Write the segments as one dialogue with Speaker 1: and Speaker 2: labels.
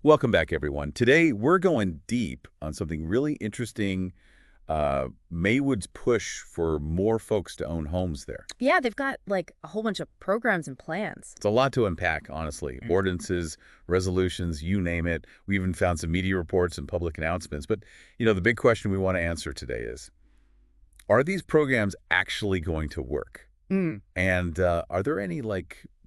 Speaker 1: Welcome back, everyone. Today, we're going deep on something really interesting, Maywood's push for more folks to own homes there.
Speaker 2: Yeah, they've got like a whole bunch of programs and plans.
Speaker 1: It's a lot to unpack, honestly. Ordinances, resolutions, you name it. We even found some media reports and public announcements. But, the big question we want to answer today is, are these programs actually going to work?
Speaker 2: Mm.
Speaker 1: And are there any,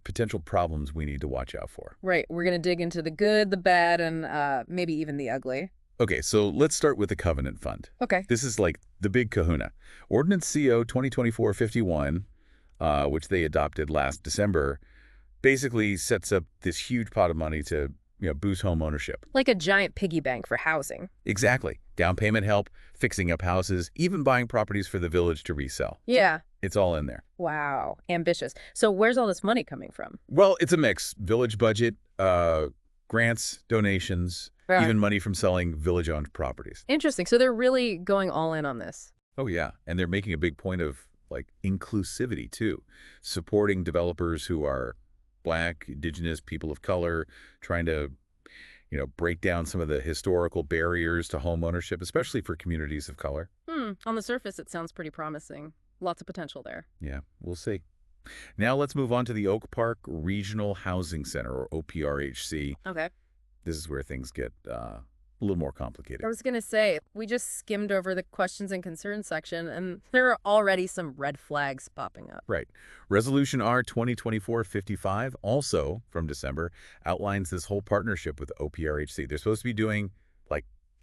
Speaker 1: potential problems we need to watch out for?
Speaker 2: Right. We're going to dig into the good, the bad, and maybe even the ugly.
Speaker 1: Okay, so let's start with the Covenant Fund.
Speaker 2: Okay.
Speaker 1: This is like the big kahuna. Ordinance CO 2024-51, which they adopted last December, basically sets up this huge pot of money to boost home ownership.
Speaker 2: Like a giant piggy bank for housing.
Speaker 1: Exactly. Down payment help, fixing up houses, even buying properties for the village to resell.
Speaker 2: Yeah.
Speaker 1: It's all in there.
Speaker 2: Wow. Ambitious. So where's all this money coming from?
Speaker 1: Well, it's a mix. Village budget, grants, donations, even money from selling village-owned properties.
Speaker 2: Interesting. So they're really going all in on this.
Speaker 1: Oh, yeah. And they're making a big point of, inclusivity, too. Supporting developers who are Black, Indigenous, people of color, trying to, break down some of the historical barriers to home ownership, especially for communities of color.
Speaker 2: On the surface, it sounds pretty promising. Lots of potential there.
Speaker 1: Yeah, we'll see. Now let's move on to the Oak Park Regional Housing Center, or OPRHC.
Speaker 2: Okay.
Speaker 1: This is where things get a little more complicated.
Speaker 2: I was going to say, we just skimmed over the questions and concerns section, and there are already some red flags popping up.
Speaker 1: Right. Resolution R 2024-55, also from December, outlines this whole partnership with OPRHC. They're supposed to be doing,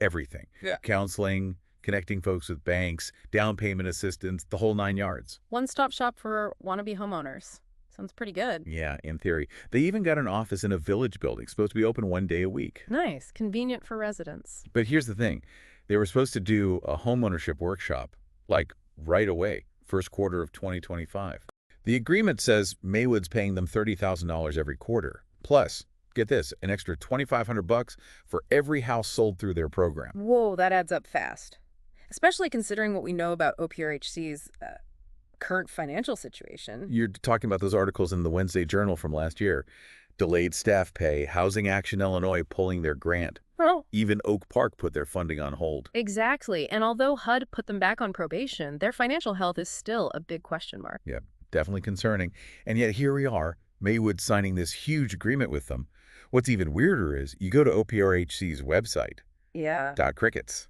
Speaker 1: everything.
Speaker 2: Yeah.
Speaker 1: Counseling, connecting folks with banks, down payment assistance, the whole 9 yards.
Speaker 2: One-stop shop for wannabe homeowners. Sounds pretty good.
Speaker 1: Yeah, in theory. They even got an office in a village building, supposed to be open 1 day a week.
Speaker 2: Nice. Convenient for residents.
Speaker 1: But here's the thing. They were supposed to do a homeownership workshop, right away, first quarter of 2025. The agreement says Maywood's paying them $30,000 every quarter. Plus, get this, an extra $2,500 for every house sold through their program.
Speaker 2: Whoa, that adds up fast. Especially considering what we know about OPRHC's current financial situation.
Speaker 1: You're talking about those articles in the Wednesday Journal from last year. Delayed staff pay, Housing Action Illinois pulling their grant.
Speaker 2: Well,
Speaker 1: Even Oak Park put their funding on hold.
Speaker 2: exactly. And although HUD put them back on probation, their financial health is still a big question mark.
Speaker 1: Yeah, definitely concerning. And yet here we are, Maywood signing this huge agreement with them. What's even weirder is you go to OPRHC's website,
Speaker 2: Yeah.
Speaker 1: .crickets.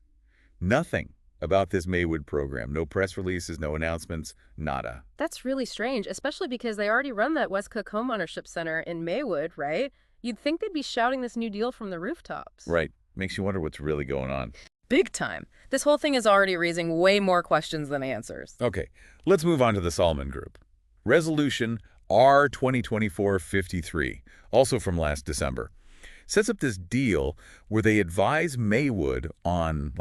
Speaker 1: Nothing about this Maywood program. No press releases, no announcements, nada.
Speaker 2: That's really strange, especially because they already run that West Cook Homeownership Center in Maywood, right? You'd think they'd be shouting this new deal from the rooftops.
Speaker 1: Right. Makes you wonder what's really going on.
Speaker 2: Big time. This whole thing is already raising way more questions than answers.
Speaker 1: Okay, let's move on to the Solomon Group. Resolution R 2024-53, also from last December, sets up this deal where they advise Maywood on,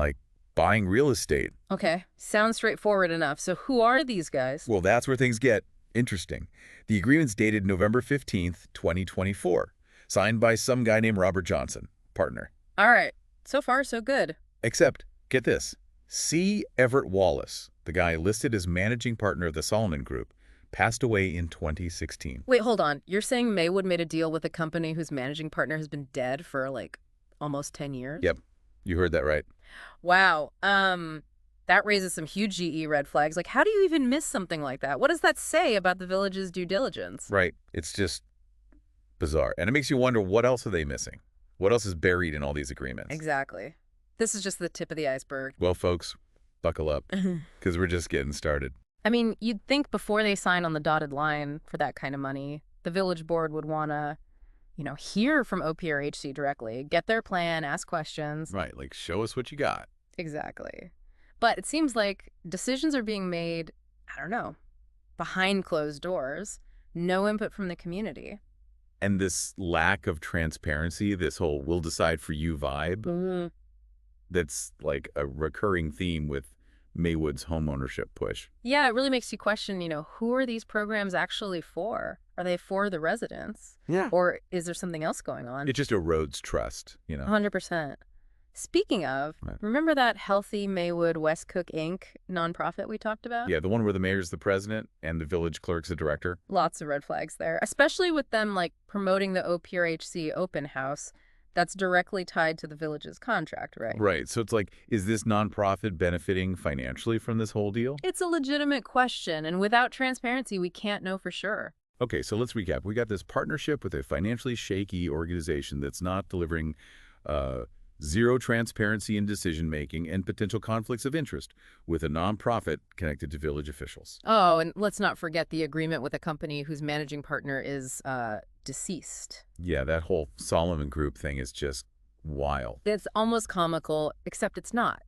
Speaker 1: buying real estate.
Speaker 2: Okay, sounds straightforward enough. So who are these guys?
Speaker 1: Well, that's where things get interesting. The agreement's dated November 15th, 2024, signed by some guy named Robert Johnson, partner.
Speaker 2: All right, so far so good.
Speaker 1: Except, get this, C. Everett Wallace, the guy listed as managing partner of the Solomon Group, passed away in 2016.
Speaker 2: Wait, hold on. You're saying Maywood made a deal with a company whose managing partner has been dead for almost 10 years?
Speaker 1: Yep, you heard that right.
Speaker 2: Wow. That raises some huge GE red flags. How do you even miss something like that? What does that say about the village's due diligence?
Speaker 1: Right. It's just bizarre. And it makes you wonder, what else are they missing? What else is buried in all these agreements?
Speaker 2: Exactly. This is just the tip of the iceberg.
Speaker 1: Well, folks, buckle up, because we're just getting started.
Speaker 2: I mean, you'd think before they sign on the dotted line for that kind of money, the village board would want to, hear from OPRHC directly, get their plan, ask questions.
Speaker 1: Right, show us what you got.
Speaker 2: Exactly. But it seems like decisions are being made, I don't know, behind closed doors, no input from the community.
Speaker 1: And this lack of transparency, this whole we'll decide for you vibe, that's a recurring theme with Maywood's homeownership push.
Speaker 2: Yeah, it really makes you question, who are these programs actually for? Are they for the residents?
Speaker 1: Yeah.
Speaker 2: Or is there something else going on?
Speaker 1: It just erodes trust,
Speaker 2: 100%. Speaking of,
Speaker 1: Right.
Speaker 2: remember that Healthy Maywood West Cook Inc. nonprofit we talked about?
Speaker 1: Yeah, the one where the mayor's the president and the village clerk's the director.
Speaker 2: Lots of red flags there, especially with them promoting the OPRHC open house That's directly tied to the village's contract, right?
Speaker 1: Right. So it's like, is this nonprofit benefiting financially from this whole deal?
Speaker 2: It's a legitimate question, and without transparency, we can't know for sure.
Speaker 1: Okay, so let's recap. We got this partnership with a financially shaky organization that's not delivering uh, zero transparency in decision-making and potential conflicts of interest with a nonprofit connected to village officials.
Speaker 2: Oh, and let's not forget the agreement with a company whose managing partner is deceased.
Speaker 1: Yeah, that whole Solomon Group thing is just wild.
Speaker 2: It's almost comical, except it's not,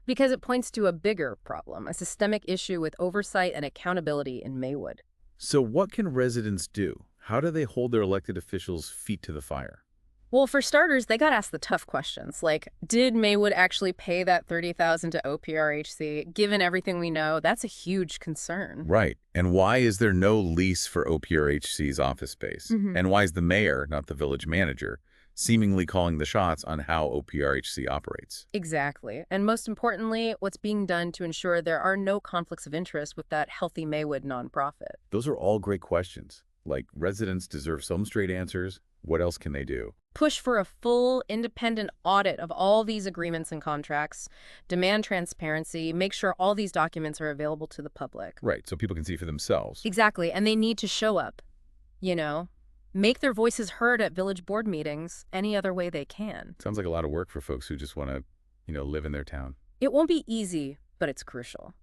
Speaker 2: because it points to a bigger problem, a systemic issue with oversight and accountability in Maywood.
Speaker 1: So what can residents do? How do they hold their elected officials' feet to the fire?
Speaker 2: Well, for starters, they got asked the tough questions, like, did Maywood actually pay that $30,000 to OPRHC? Given everything we know, that's a huge concern.
Speaker 1: Right. And why is there no lease for OPRHC's office space? And why is the mayor, not the village manager, seemingly calling the shots on how OPRHC operates?
Speaker 2: Exactly. And most importantly, what's being done to ensure there are no conflicts of interest with that Healthy Maywood nonprofit.
Speaker 1: Those are all great questions. Like, residents deserve some straight answers. What else can they do?
Speaker 2: Push for a full, independent audit of all these agreements and contracts, demand transparency, make sure all these documents are available to the public.
Speaker 1: Right, so people can see for themselves.
Speaker 2: Exactly, and they need to show up, make their voices heard at village board meetings any other way they can.
Speaker 1: Sounds like a lot of work for folks who just want to, live in their town.
Speaker 2: It won't be easy, but it's crucial.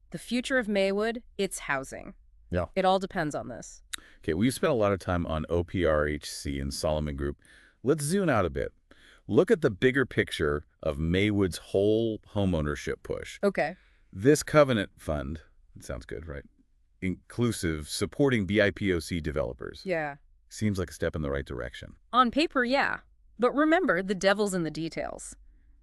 Speaker 2: The future of Maywood, it's housing.
Speaker 1: Yeah.
Speaker 2: It all depends on this.
Speaker 1: Okay, we've spent a lot of time on OPRHC and Solomon Group. Let's zoom out a bit. Look at the bigger picture of Maywood's whole homeownership push.
Speaker 2: Okay.
Speaker 1: This covenant fund, it sounds good, right? Inclusive, supporting BIPOC developers.
Speaker 2: Yeah.
Speaker 1: Seems like a step in the right direction.
Speaker 2: On paper, yeah. But remember, the devil's in the details.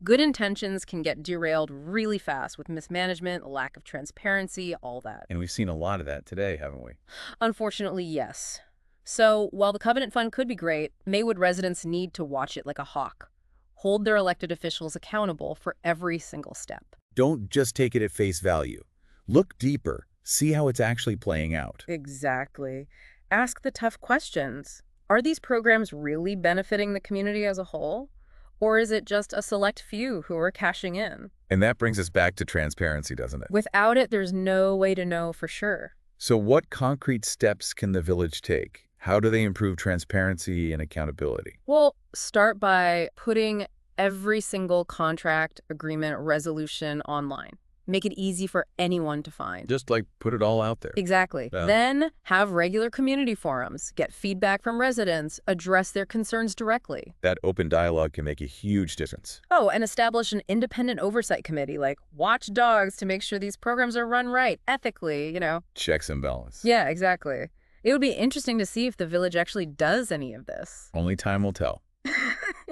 Speaker 2: Good intentions can get derailed really fast with mismanagement, lack of transparency, all that.
Speaker 1: And we've seen a lot of that today, haven't we?
Speaker 2: Unfortunately, yes. So, while the Covenant Fund could be great, Maywood residents need to watch it like a hawk. Hold their elected officials accountable for every single step.
Speaker 1: Don't just take it at face value. Look deeper. See how it's actually playing out.
Speaker 2: Exactly. Ask the tough questions. Are these programs really benefiting the community as a whole? Or is it just a select few who are cashing in?
Speaker 1: And that brings us back to transparency, doesn't it?
Speaker 2: Without it, there's no way to know for sure.
Speaker 1: So what concrete steps can the village take? How do they improve transparency and accountability?
Speaker 2: Well, start by putting every single contract, agreement, resolution online. Make it easy for anyone to find.
Speaker 1: Just like put it all out there.
Speaker 2: Exactly.
Speaker 1: Yeah.
Speaker 2: Then have regular community forums, get feedback from residents, address their concerns directly.
Speaker 1: That open dialogue can make a huge difference.
Speaker 2: Oh, and establish an independent oversight committee, like watchdogs, to make sure these programs are run right, ethically,
Speaker 1: Checks and balance.
Speaker 2: Yeah, exactly. It would be interesting to see if the village actually does any of this.
Speaker 1: Only time will tell.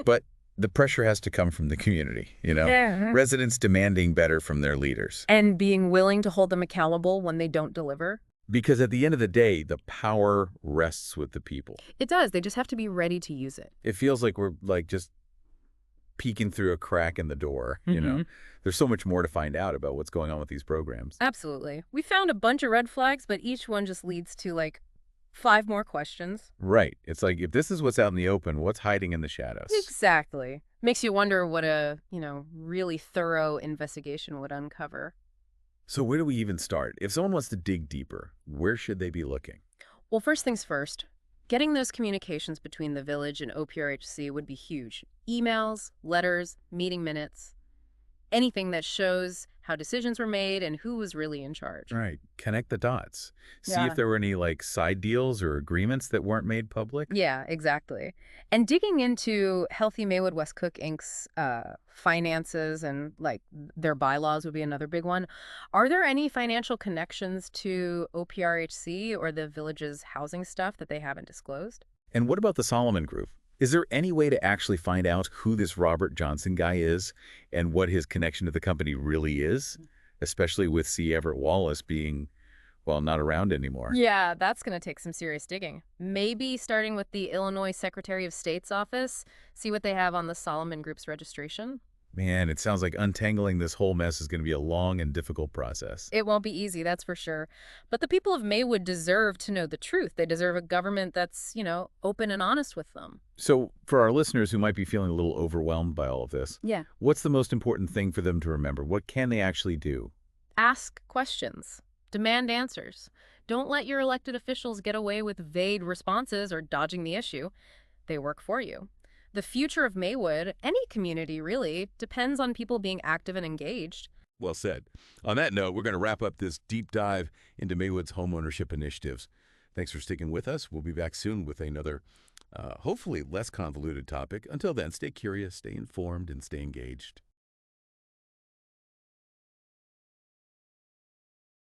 Speaker 1: But the pressure has to come from the community,
Speaker 2: Yeah.
Speaker 1: Residents demanding better from their leaders.
Speaker 2: And being willing to hold them accountable when they don't deliver.
Speaker 1: Because at the end of the day, the power rests with the people.
Speaker 2: It does. They just have to be ready to use it.
Speaker 1: It feels like we're just peeking through a crack in the door,
Speaker 2: Mm-hmm.
Speaker 1: There's so much more to find out about what's going on with these programs.
Speaker 2: Absolutely. We found a bunch of red flags, but each one just leads to 5 more questions.
Speaker 1: Right. It's like, if this is what's out in the open, what's hiding in the shadows?
Speaker 2: Exactly. Makes you wonder what a, really thorough investigation would uncover.
Speaker 1: So where do we even start? If someone wants to dig deeper, where should they be looking?
Speaker 2: Well, first things first, getting those communications between the village and OPRHC would be huge. Emails, letters, meeting minutes, anything that shows how decisions were made and who was really in charge.
Speaker 1: Right. Connect the dots. See
Speaker 2: Yeah.
Speaker 1: if there were any side deals or agreements that weren't made public.
Speaker 2: Yeah, exactly. And digging into Healthy Maywood West Cook Inc.'s finances and their bylaws would be another big one. Are there any financial connections to OPRHC or the village's housing stuff that they haven't disclosed?
Speaker 1: And what about the Solomon Group? Is there any way to actually find out who this Robert Johnson guy is and what his connection to the company really is, especially with C. Everett Wallace being, not around anymore?
Speaker 2: Yeah, that's going to take some serious digging. Maybe starting with the Illinois Secretary of State's office, see what they have on the Solomon Group's registration.
Speaker 1: Man, it sounds like untangling this whole mess is going to be a long and difficult process.
Speaker 2: It won't be easy, that's for sure. But the people of Maywood deserve to know the truth. They deserve a government that's, open and honest with them.
Speaker 1: So, for our listeners who might be feeling a little overwhelmed by all of this,
Speaker 2: Yeah.
Speaker 1: what's the most important thing for them to remember? What can they actually do?
Speaker 2: Ask questions. Demand answers. Don't let your elected officials get away with vague responses or dodging the issue. They work for you. The future of Maywood, any community really, depends on people being active and engaged.
Speaker 1: Well said. On that note, we're going to wrap up this deep dive into Maywood's homeownership initiatives. Thanks for sticking with us. We'll be back soon with another, hopefully less convoluted topic. Until then, stay curious, stay informed, and stay engaged.